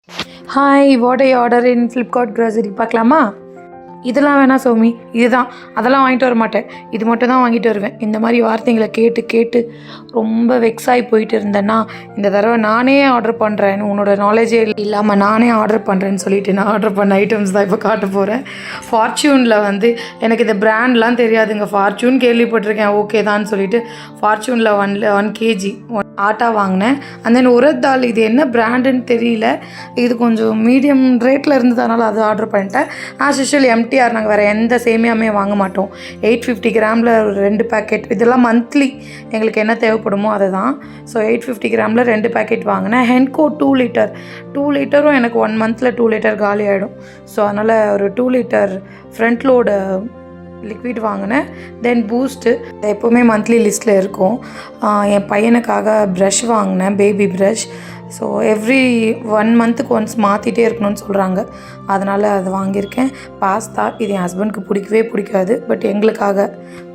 Hi, what I order in Flipkart grocery பார்க்கலாமா? இதெல்லாம் வேணாம் சௌமி, இதுதான் அதெல்லாம் வாங்கிட்டு வர மாட்டேன், இது மட்டும் தான் வாங்கிட்டு வருவேன். இந்த மாதிரி வார்த்தைங்களை கேட்டு கேட்டு ரொம்ப வெக்ஸாகி போயிட்டு இருந்தேன்னா இந்த தடவை நானே ஆர்டர் பண்ணுறேன், உன்னோட நாலேஜே இல்லாமல் நானே ஆர்டர் பண்ணுறேன்னு சொல்லிட்டு நான் ஆர்டர் பண்ண ஐட்டம்ஸ் தான் இப்போ காட்ட போகிறேன். ஃபார்ச்சூனில் வந்து எனக்கு இந்த பிராண்ட்லாம் தெரியாதுங்க, ஃபார்ச்சூன் கேள்விப்பட்டிருக்கேன், ஓகே தான் சொல்லிட்டு ஃபார்ச்சூனில் 1 kg ஆட்டா வாங்கினேன். அண்ட் தென் உரத் தால், இது என்ன பிராண்டுன்னு தெரியல, இது கொஞ்சம் மீடியம் ரேட்டில் இருந்ததுனால அது ஆர்டர் பண்ணிட்டேன். ஆஸ் யூஷுவல் எம்டிஆர், நாங்கள் வேறு எந்த சேமியாமே வாங்க மாட்டோம். 850 கிராமில் 2 பேக்கெட், இதெல்லாம் மந்த்லி எங்களுக்கு என்ன தேவைப்படுமோ அதை தான். ஸோ 850 கிராமில் 2 பேக்கெட் வாங்கினேன். ஹென்கோ 2 லிட்டரும் எனக்கு 1 மந்தில் 2 லிட்டர் காலி ஆகிடும். ஸோ அதனால் ஒரு 2 லிட்டர் ஃப்ரண்ட் லோடு லிக்விட் வாங்கினேன். தென் பூஸ்ட்டு எப்போவுமே மந்த்லி லிஸ்ட்டில் இருக்கும். என் பையனுக்காக ப்ரஷ் வாங்கினேன், பேபி ப்ரஷ். ஸோ எவ்ரி 1 மந்த்துக்கு ஒன்ஸ் மாற்றிட்டே இருக்கணும்னு சொல்கிறாங்க, அதனால் அது வாங்கியிருக்கேன். பாஸ்தா, இது என் ஹஸ்பண்டுக்கு பிடிக்கவே பிடிக்காது, பட் எங்களுக்காக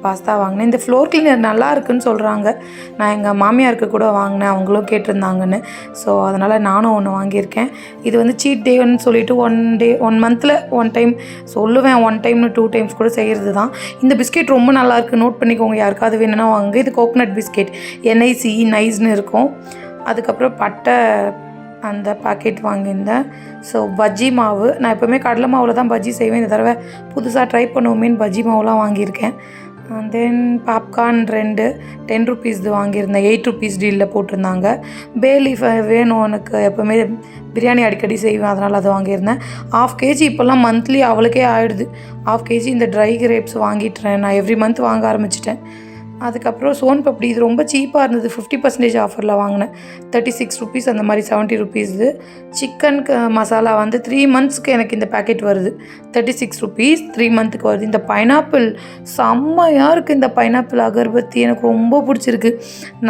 பாஸ்தா வாங்கினேன். இந்த ஃப்ளோர் கிளீனர் நல்லா இருக்குன்னு சொல்கிறாங்க, நான் எங்கள் மாமியாருக்கு கூட வாங்கினேன், அவங்களும் கேட்டிருந்தாங்கன்னு. ஸோ அதனால் நானும் ஒன்று வாங்கியிருக்கேன். இது வந்து சீட் டேன்னு சொல்லிவிட்டு 1 மந்தில் 1 டைம் சொல்லுவேன், 1 டைம்னு 2 டைம்ஸ் கூட செய்கிறது தான். இந்த பிஸ்கெட் ரொம்ப நல்லாயிருக்கு, நோட் பண்ணிக்கோங்க, யாருக்காவது வேணும்னா வாங்க. இது கோகனட் பிஸ்கெட், NICE நைஸ்னு இருக்கும். அதுக்கப்புறம் பட்டை அந்த பாக்கெட் வாங்கியிருந்தேன். ஸோ பஜ்ஜி மாவு, நான் எப்போவுமே கடலை மாவில் தான் பஜ்ஜி செய்வேன், இந்த தடவை புதுசாக ட்ரை பண்ணுவோமேன்னு பஜ்ஜி மாவுலாம் வாங்கியிருக்கேன். தென் பாப்கார்ன் 2 10 ருபீஸ் வாங்கியிருந்தேன், 8 ருபீஸ் டீலில் போட்டிருந்தாங்க. பே லீஃப் வேணும், எனக்கு எப்போவுமே பிரியாணி அடிக்கடி செய்வேன், அதனால் அதை வாங்கியிருந்தேன். 1/2 kg இப்போல்லாம் மந்த்லி அவளுக்கே ஆகிடுது. 1/2 kg இந்த ட்ரை கிரேப்ஸ் வாங்கிட்டுறேன், நான் எவ்ரி மந்த் வாங்க ஆரம்பிச்சிட்டேன். அதுக்கப்புறம் சோன் பப்படி, இது ரொம்ப சீப்பாக இருந்தது, 50% ஆஃபரில் வாங்கினேன். 36 ருபீஸ், அந்த மாதிரி 70 ருபீஸ். சிக்கன் மசாலா வந்து 3 மந்த்ஸ்க்கு எனக்கு இந்த பேக்கெட் வருது, 36 ருபீஸ் 3 மந்த்துக்கு வருது. இந்த பைனாப்பிள் செம்மையாக இருக்குது, இந்த பைனாப்பிள் அகர்பத்தி எனக்கு ரொம்ப பிடிச்சிருக்கு.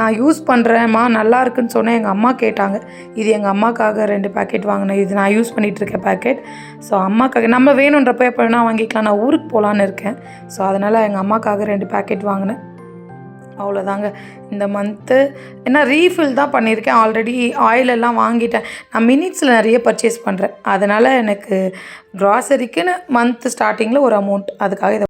நான் யூஸ் பண்ணுறேம்மா, நல்லா இருக்குன்னு சொன்னேன். எங்கள் அம்மா கேட்டாங்க, இது எங்கள் அம்மாக்காக 2 பேக்கெட் வாங்கினேன், இது நான் யூஸ் பண்ணிகிட்ருக்கேன் பேக்கெட். ஸோ அம்மாக்காக நம்ம வேணுன்றப்ப எப்போ வேணால் வாங்கிக்கலாம், நான் ஊருக்கு போகலான்னு இருக்கேன். ஸோ அதனால் எங்கள் அம்மாக்காக 2 பேக்கெட் வாங்கினேன். அவ்வளோதாங்க இந்த மந்த்து. ஏன்னா ரீஃபில் தான் பண்ணியிருக்கேன், ஆல்ரெடி ஆயிலெல்லாம் வாங்கிட்டேன். நான் மினிட்ஸில் நிறைய பர்ச்சேஸ் பண்ணுறேன், அதனால் எனக்கு க்ராசரிக்குன்னு மந்த் ஸ்டார்டிங்கில் ஒரு அமௌண்ட், அதுக்காக இதை